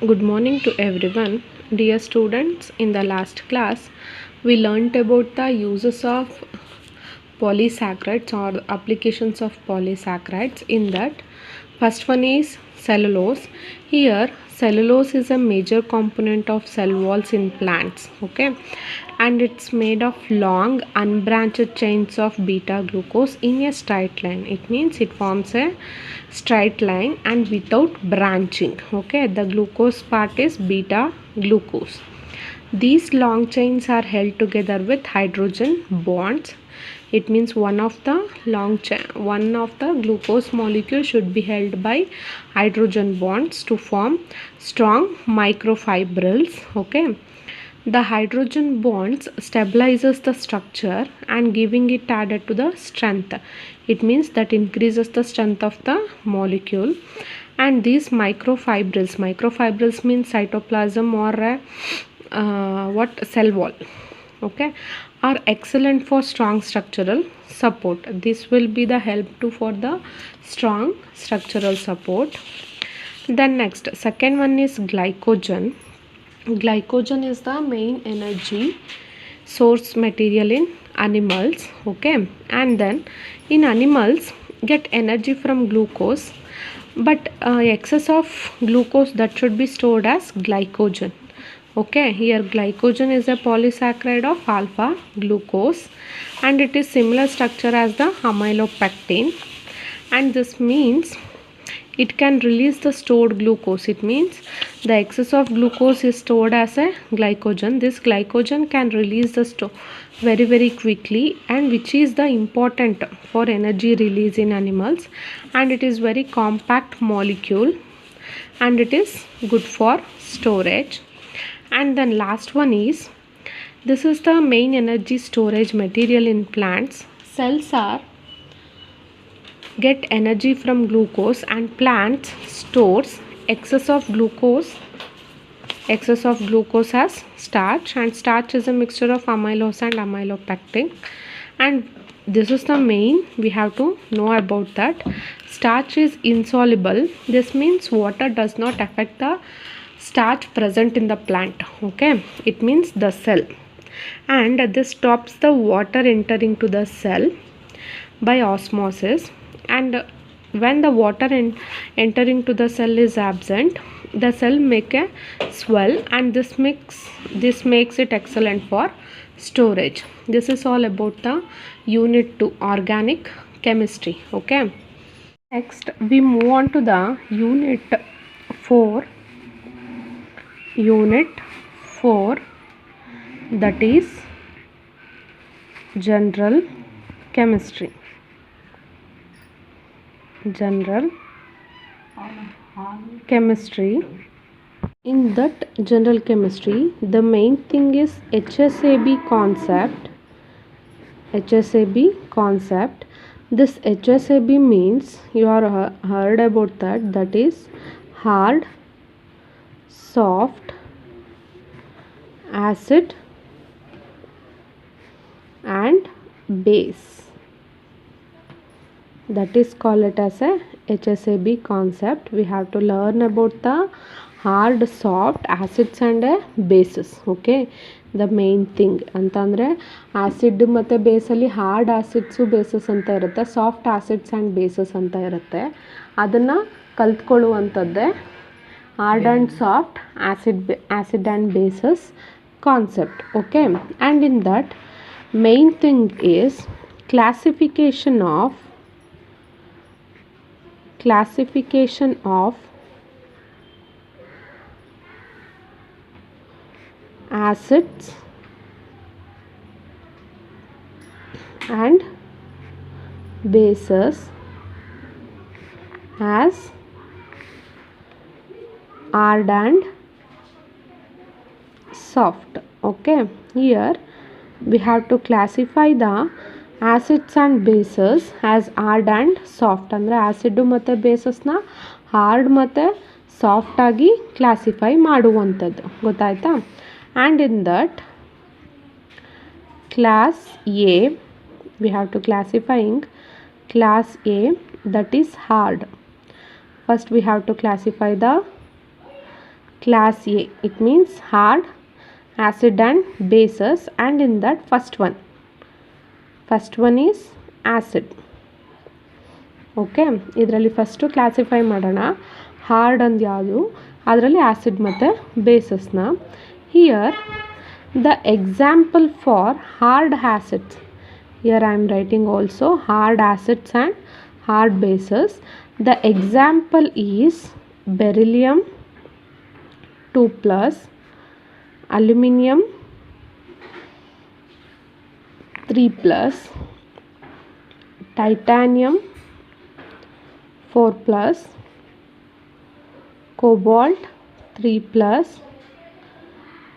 Good morning to everyone. Dear students, in the last class, we learnt about the uses of polysaccharides or the applications of polysaccharides. In that, first one is cellulose. Here, cellulose is a major component of cell walls in plants, okay, and it's made of long unbranched chains of beta glucose in a straight line. It means it forms a straight line and without branching, okay. The glucose part is beta glucose. These long chains are held together with hydrogen bonds. It means one of the glucose molecule should be held by hydrogen bonds to form strong microfibrils, okay. The hydrogen bonds stabilizes the structure and giving it added to the strength. It means that increases the strength of the molecule. And these microfibrils means cytoplasm or cell wall, okay, are excellent for strong structural support. This will be the help to for the strong structural support. Then next, second one is glycogen. Glycogen is the main energy source material in animals, okay, and then in animals get energy from glucose, but excess of glucose that should be stored as glycogen, okay. Here glycogen is a polysaccharide of alpha glucose and it is similar structure as the amylopectin, and this means it can release the stored glucose. It means the excess of glucose is stored as a glycogen. This glycogen can release the very quickly, and which is the important for energy release in animals, and it is very compact molecule and it is good for storage. And then last one is, this is the main energy storage material in plants. Cells are get energy from glucose and plants stores excess of glucose as starch, and starch is a mixture of amylose and amylopectin, and this is the main we have to know about that. Starch is insoluble. This means water does not affect the starch present in the plant, okay. It means the cell, and this stops the water entering to the cell by osmosis, and when the water entering to the cell is absent, the cell make a swell, and this makes it excellent for storage. This is all about the unit 2 organic chemistry, okay. Next we move on to the unit 4, that is general chemistry. In that general chemistry, the main thing is HSAB concept. This HSAB means you are heard about that, that is hard, soft, acid and base. That is called it as a HSAB concept. We have to learn about the hard, soft, acids and bases, okay. The main thing ಅಂತಂದರೆ acid ಮತ್ತು ಬೇಸಲ್ಲಿ hard acids basis ಅಂತ ಇರುತ್ತೆ, soft acids and basis ಅಂತ ಇರುತ್ತೆ. ಅದನ್ನು ಕಲ್ತ್ಕೊಳ್ಳುವಂಥದ್ದೇ hard and soft acid and bases concept, okay. And in that main thing is classification of acids and bases as hard and soft, okay. Here we have to classify the acids and bases as hard and soft. ಅಂದರೆ acid ಮತ್ತು ಬೇಸಸ್ನ hard ಮತ್ತು ಸಾಫ್ಟಾಗಿ classify ಮಾಡುವಂಥದ್ದು, ಗೊತ್ತಾಯ್ತಾ. And in that class A we have to classifying class A, that is hard. First we have to classify the Class A, it means hard acid and bases, and in that first one is acid. Okay, ಇದರಲ್ಲಿ first classify ಮಾಡೋಣ. Hard ಅಂದು ಯಾವುದು, ಅದರಲ್ಲಿ acid ಮತ್ತು ಬೇಸಸ್ನ. Here the example for hard acids, here I am writing also hard acids and hard bases. The example is beryllium 2+, aluminum 3+, titanium 4+, cobalt 3+,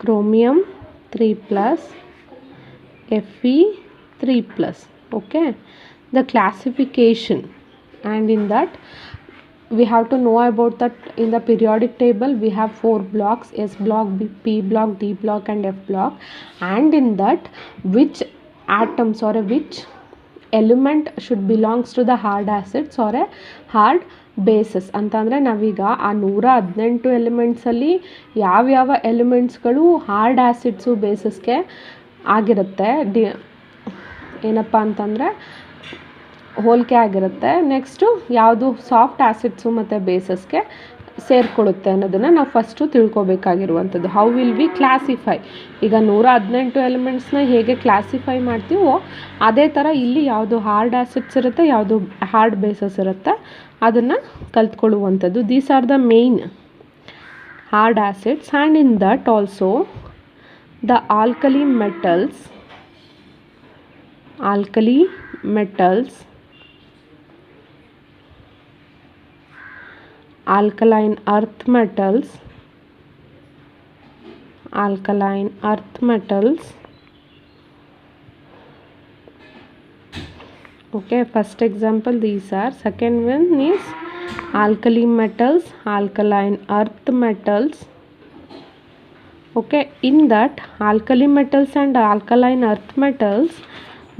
chromium 3+, Fe 3+. Okay, the classification, and in that we have to know about that. In the periodic table we have 4 blocks: S block, P block, D block and F block, and in that which atoms or which element should belongs to the hard acids or a hard bases ಅಂತಂದರೆ ನಾವೀಗ ಆ 118 ಎಲಿಮೆಂಟ್ಸಲ್ಲಿ ಯಾವ್ಯಾವ ಎಲಿಮೆಂಟ್ಸ್ಗಳು hard acids ಬೇಸಸ್ಗೆ ಆಗಿರುತ್ತೆ, ಏನಪ್ಪ ಅಂತಂದರೆ ಹೋಲಿಕೆ ಆಗಿರುತ್ತೆ. Next ಯಾವುದು ಸಾಫ್ಟ್ ಆ್ಯಸಿಡ್ಸು ಮತ್ತು ಬೇಸಸ್ಗೆ ಸೇರಿಕೊಳ್ಳುತ್ತೆ ಅನ್ನೋದನ್ನು ನಾವು ಫಸ್ಟು ತಿಳ್ಕೊಬೇಕಾಗಿರುವಂಥದ್ದು. ಹೌ ವಿಲ್ ವಿ ಕ್ಲಾಸಿಫೈ, ಈಗ 118 ಎಲಿಮೆಂಟ್ಸ್ನ ಹೇಗೆ ಕ್ಲಾಸಿಫೈ ಮಾಡ್ತೀವೋ ಅದೇ ಥರ ಇಲ್ಲಿ ಯಾವುದು ಹಾರ್ಡ್ ಆ್ಯಸಿಡ್ಸ್ ಇರುತ್ತೆ, ಯಾವುದು ಹಾರ್ಡ್ ಬೇಸಸ್ ಇರುತ್ತೆ, ಅದನ್ನು ಕಲ್ತ್ಕೊಳ್ಳುವಂಥದ್ದು. These are the main hard acids, and in that also the alkali metals, alkaline earth metals, okay, first example these are. Second one is alkali metals, alkaline earth metals. Okay, in that alkali metals and alkaline earth metals,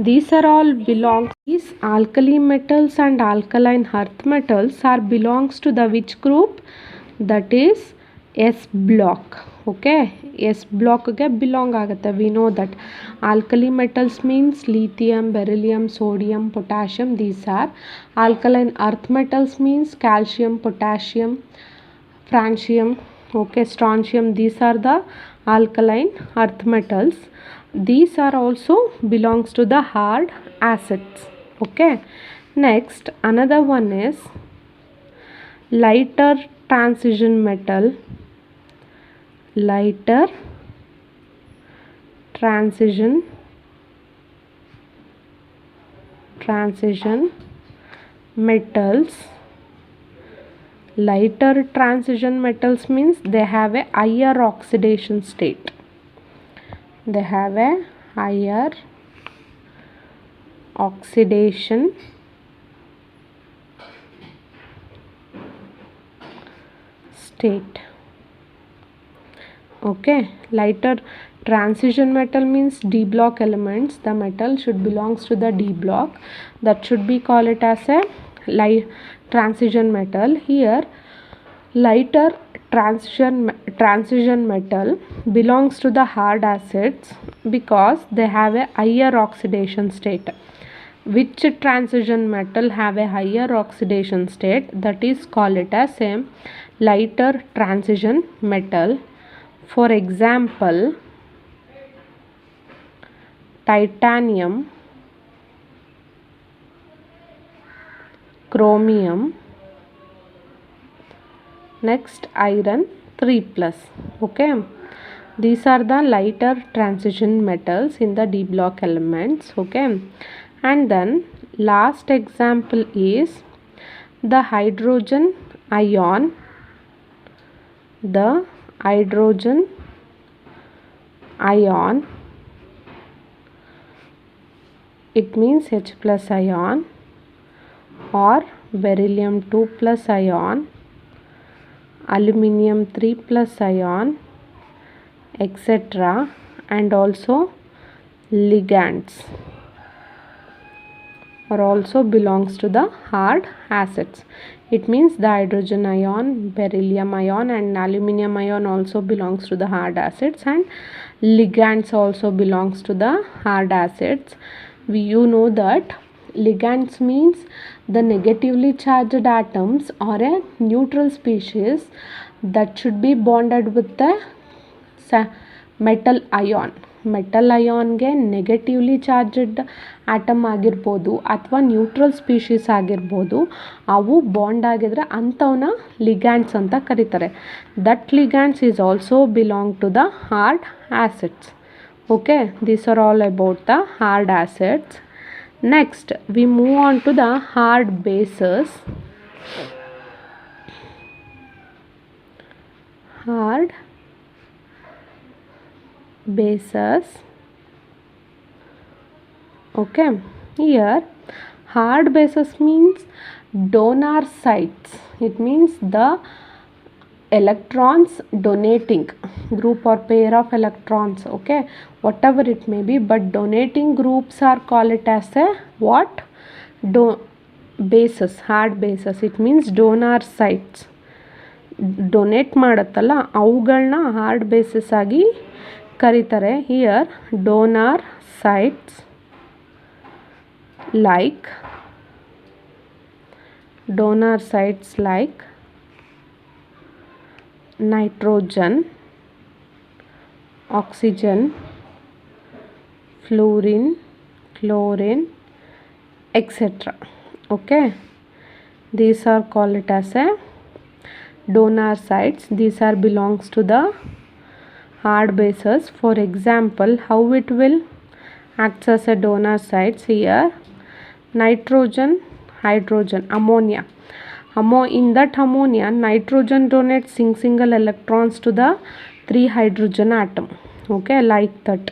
these are all belong, these alkali metals and alkaline earth metals are belongs to the which group, that is S block. Okay, S block ಗೆ belong ಆಗುತ್ತೆ. We know that alkali metals means lithium, beryllium, sodium, potassium, these are. Alkaline earth metals means calcium, potassium, francium, okay, strontium, these are the alkaline earth metals. These are also belongs to the hard acids. Okay, next another one is lighter transition metal, metals. Lighter transition metals means they have a higher oxidation state. They have a higher oxidation state. Okay, lighter transition metal means D block elements. The metal should belongs to the D block, that should be call it as a light transition metal. Here lighter transition metal belongs to the hard acids because they have a higher oxidation state. Which transition metal have a higher oxidation state, that is called it as a lighter transition metal. For example, titanium, chromium, next iron 3+. Okay, these are the lighter transition metals in the D block elements. Okay, and then last example is the hydrogen ion, it means H+ ion, or beryllium 2+ ion, aluminum 3+ ion, etc., and also ligands are also belongs to the hard acids. It means the hydrogen ion, beryllium ion and aluminum ion also belongs to the hard acids, and ligands also belongs to the hard acids. You know that ligands means the negatively charged atoms or a neutral species that should be bonded with the metal ion. Metal ಅಯಾನ್ಗೆ negatively charged atom ಆಗಿರ್ಬೋದು ಅಥವಾ neutral species ಆಗಿರ್ಬೋದು, ಅವು bond ಆಗಿದ್ರೆ ಅಂಥವನ್ನ ligands ಅಂತ ಕರೀತಾರೆ. That ligands is also belong to the hard acids. Okay, these are all about the hard acids. Next, we move on to the hard bases. Hard bases. Okay, here hard bases means donor sites. It means the electrons donating group or pair of electrons, okay, whatever it may be, but donating groups are called it as a what? Bases, hard bases. It means donor sites. Donate ಮಾಡುತ್ತಲ್ಲ ಅವುಗಳನ್ನ hard bases ಆಗಿ ಕರೀತಾರೆ. Here donor sites like nitrogen, oxygen, fluorine, chlorine, etc. Okay, these are called it as a donor sites. These are belongs to the hard bases. For example, how it will acts as a donor sites? Here nitrogen, hydrogen, ammonia. In that ammonia, nitrogen donates single electrons to the 3 hydrogen atom. Okay, like that.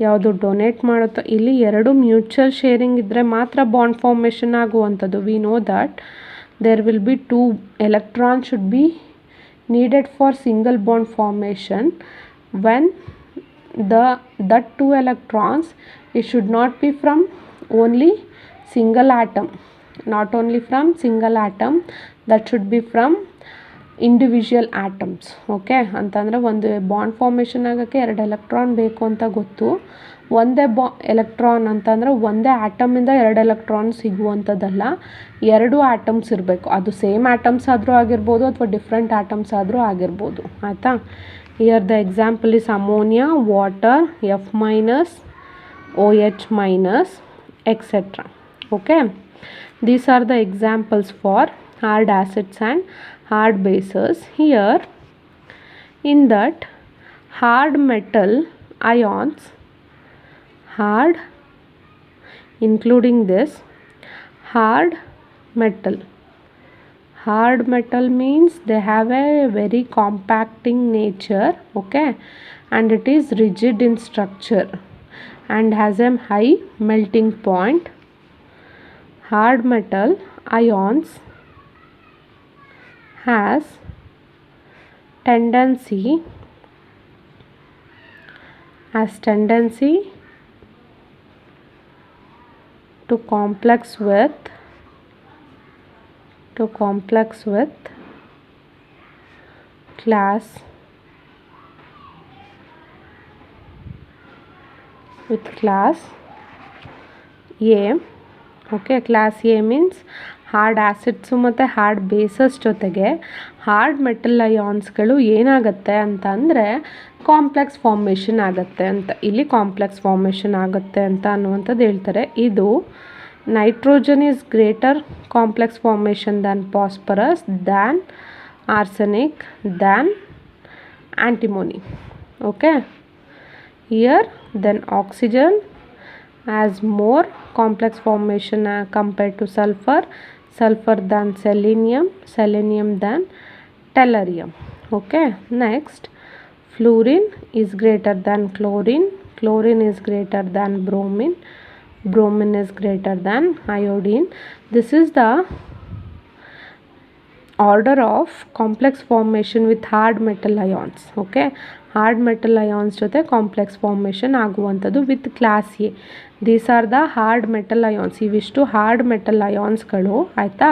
ಯಾವುದು donate ಮಾಡುತ್ತೋ ಇಲ್ಲಿ ಎರಡು mutual sharing ಇದ್ದರೆ ಮಾತ್ರ bond formation ಆಗುವಂಥದ್ದು. We know that there will be 2 electrons should be needed for single bond formation. When that 2 electrons, it should not be from only single atom, not only from single atom, that should be from individual atoms. Okay, ಅಂತಂದರೆ ಒಂದು bond formation ಆಗೋಕ್ಕೆ 2 electron ಬೇಕು ಅಂತ ಗೊತ್ತು. ಒಂದೇ electron ಅಂತಂದರೆ ಒಂದೇ ಆಟಮಿಂದ 2 electron ಸಿಗುವಂಥದ್ದಲ್ಲ, 2 atoms ಇರಬೇಕು. ಅದು ಸೇಮ್ ಆಟಮ್ಸ್ ಆದರೂ ಆಗಿರ್ಬೋದು ಅಥವಾ ಡಿಫ್ರೆಂಟ್ ಆಟಮ್ಸ್ ಆದರೂ ಆಗಿರ್ಬೋದು. ಆಯಿತಾ? Here the example is ammonia, water, F- OH- etcetera. Okay, these are the examples for hard acids and hard bases. Here in that hard metal ions, hard including this hard metal means they have a very compacting nature, okay, and it is rigid in structure and has a high melting point. Hard metal ions has tendency to complex with class A. Okay, class A means hard acids ಮತ್ತು hard basis ಜೊತೆಗೆ hard metal ಅಯಾನ್ಸ್ಗಳು ಏನಾಗುತ್ತೆ ಅಂತ ಅಂದರೆ complex formation ಆಗುತ್ತೆ ಅಂತ. ಇಲ್ಲಿ complex formation ಆಗುತ್ತೆ ಅಂತ ಅನ್ನುವಂಥದ್ದು ಹೇಳ್ತಾರೆ. ಇದು nitrogen is greater complex formation than phosphorus, than arsenic, than antimony. Okay, here then oxygen has more complex formation compared to sulfur than selenium than tellurium. Okay, next fluorine is greater than chlorine is greater than bromine is greater than iodine. This is the order of complex formation with hard metal ions. Okay, hard metal ions ಜೊತೆ complex formation ಆಗುವಂಥದ್ದು with class A. These are the hard metal ions. ಇವಿಷ್ಟು hard metal ಅಯಾನ್ಸ್ಗಳು ಆಯಿತಾ.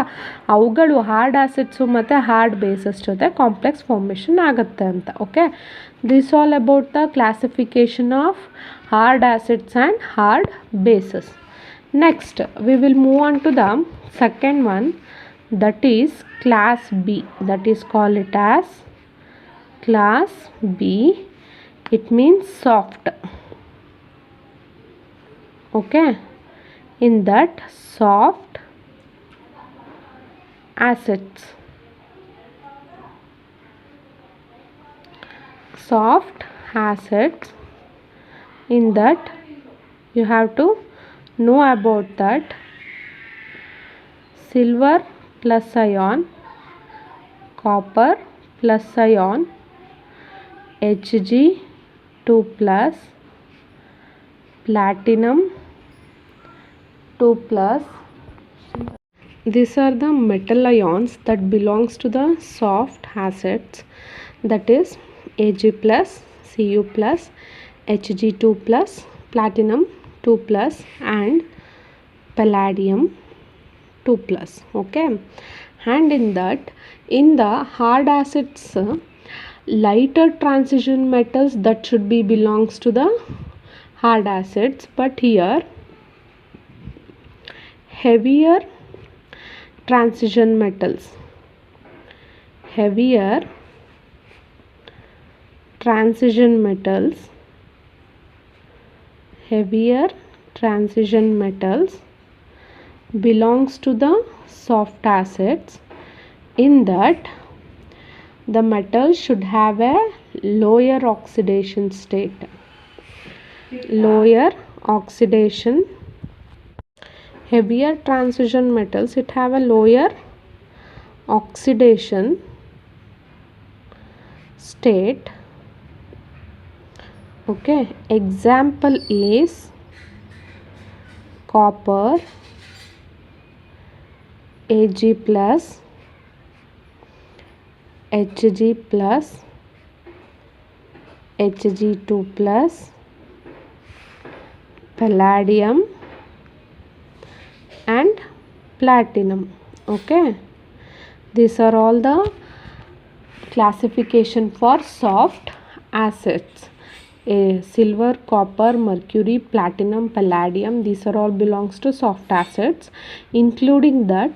ಅವುಗಳು hard acids ಮತ್ತು hard bases ಜೊತೆ complex formation ಆಗುತ್ತೆ ಅಂತ. Okay, this all about the classification of hard acids and hard bases. Next we will move on to the second one, that is class B, that is call it as class B. It means soft. Okay, in that soft acids, in that you have to know about that silver plus ion, copper plus ion, Hg2 plus, platinum 2 plus. These are the metal ions that belongs to the soft acids, that is Ag plus, Cu plus, Hg2 plus, platinum 2 plus and palladium 2 plus. Okay, and in that, in the hard acids, lighter transition metals that should be belongs to the hard acids, but here heavier transition metals belongs to the soft acids. In that, the metal should have a lower oxidation state. Heavier transition metals, it have a lower oxidation state. Okay, example is copper, Ag plus, Hg plus, Hg2 plus, palladium and platinum. Okay, these are all the classification for soft acids. Silver, copper, mercury, platinum, palladium, these are all belongs to soft acids, including that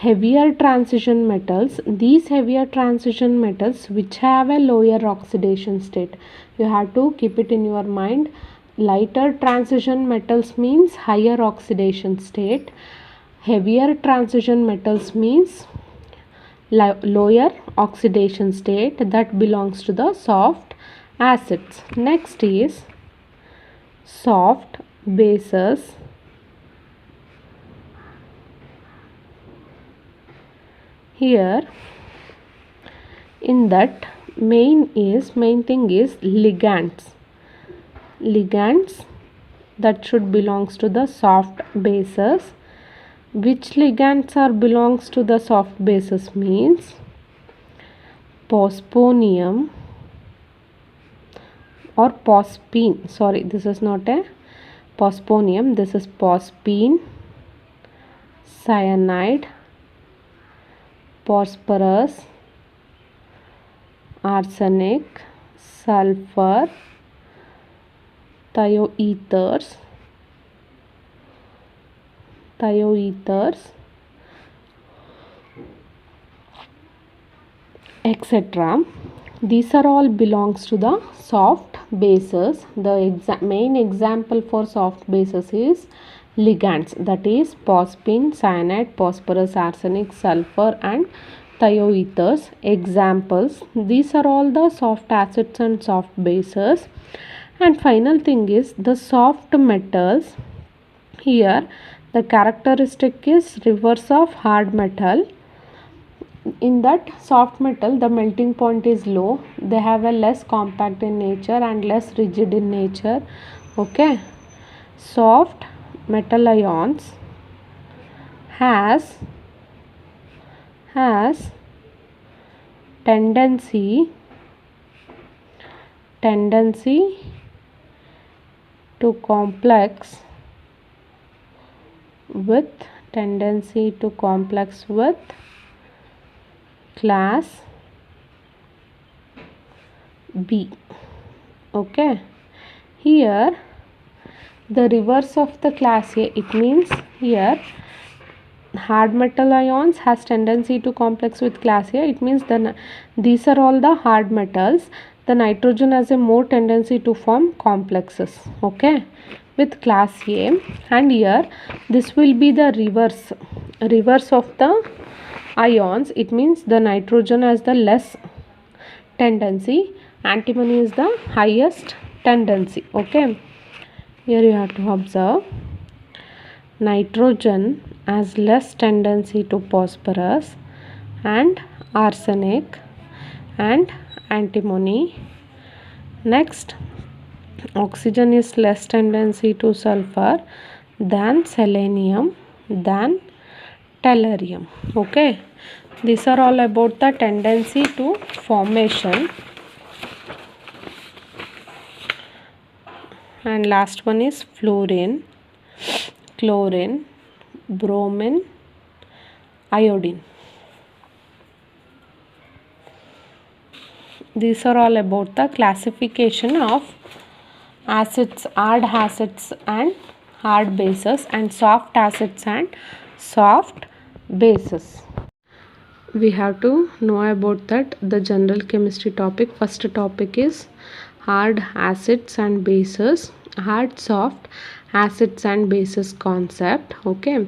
heavier transition metals. These heavier transition metals which have a lower oxidation state, you have to keep it in your mind. Lighter transition metals means higher oxidation state, heavier transition metals means lower oxidation state, that belongs to the soft acids. Next is soft bases. Here in that main thing is ligands that should belongs to the soft bases. Which ligands are belongs to the soft bases means posponium or pospene. Sorry, this is not a posponium, this is pospene, cyanide, phosphorus, arsenic, sulfur, thioethers, etc. These are all belongs to the soft bases. The main example for soft bases is ligands, that is pospene, cyanide, phosphorus, arsenic, sulfur and thioethers. Examples, these are all the soft acids and soft bases. And final thing is the soft metals. Here the characteristic is reverse of hard metal. In that soft metal, the melting point is low, they have a less compact in nature and less rigid in nature. Okay, soft metal ions has tendency to complex with tendency to complex with class B. Okay, here the reverse of the class A, it means here hard metal ions has tendency to complex with class A. It means these are all the hard metals. The nitrogen has a more tendency to form complexes, okay, with class A. And here this will be the reverse of the ions. It means the nitrogen has the less tendency, antimony is the highest tendency. Okay, here you have to observe nitrogen has less tendency to phosphorus and arsenic and antimony. Next, oxygen is less tendency to sulfur than selenium than tellurium. Okay, these are all about the tendency to formation. And last one is fluorine, chlorine, bromine, iodine. These are all about the classification of acids, hard acids and hard bases, and soft acids and soft bases. We have to know about that the general chemistry topic. First topic is hard acids and bases, hard soft acids and bases concept. Okay,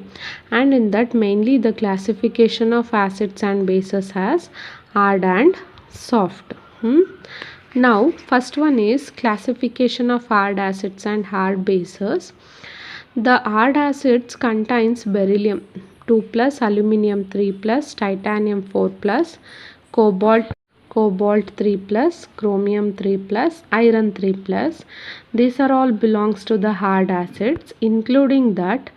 and in that mainly the classification of acids and bases as hard and soft. Now first one is classification of hard acids and hard bases. The hard acids contains beryllium 2 plus, aluminium 3 plus, titanium 4 plus, cobalt 3 plus, chromium 3 plus, iron 3 plus. These are all belongs to the hard acids, including that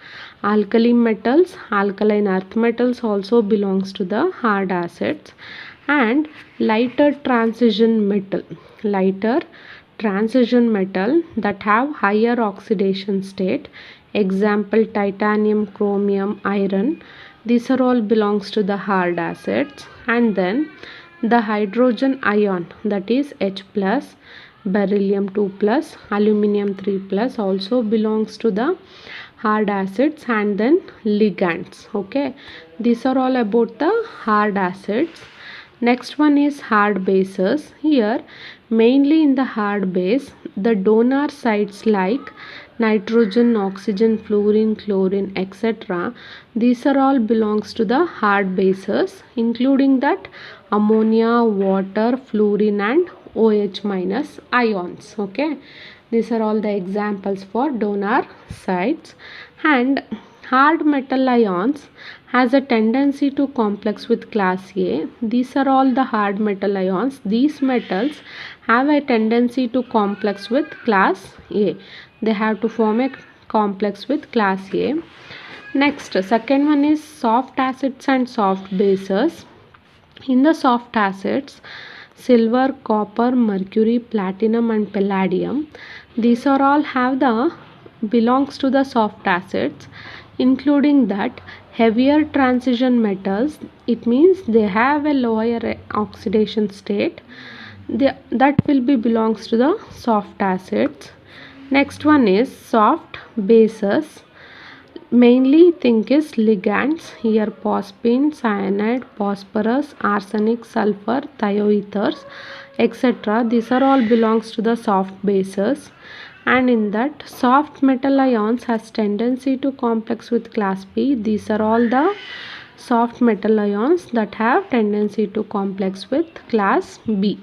alkali metals, alkaline earth metals also belongs to the hard acids, and lighter transition metal that have higher oxidation state, example titanium, chromium, iron, these are all belongs to the hard acids. And then the hydrogen ion, that is H plus, beryllium 2 plus, aluminium 3 plus also belongs to the hard acids. And then ligands. Okay, these are all about the hard acids. Next one is hard bases. Here mainly in the hard base, the donor sites like nitrogen, oxygen, fluorine, chlorine, etc. These are all belongs to the hard bases, including that ammonia, water, fluorine and OH minus ions. Okay, these are all the examples for donor sites. And hard metal ions has a tendency to complex with class A. These are all the hard metal ions. These metals have a tendency to complex with class A. They have to form a complex with class A. Next, second one is soft acids and soft bases. In the soft acids, silver, copper, mercury, platinum and palladium, these are all have the belongs to the soft acids, including that heavier transition metals, it means they have a lower oxidation state, that will be belongs to the soft acids. Next one is soft bases. Mainly think is ligands. Here phosphine, cyanide, phosphorus, arsenic, sulfur, thioethers, etc. These are all belongs to the soft bases. And in that soft metal ions has tendency to complex with class B. These are all the soft metal ions that have tendency to complex with class B.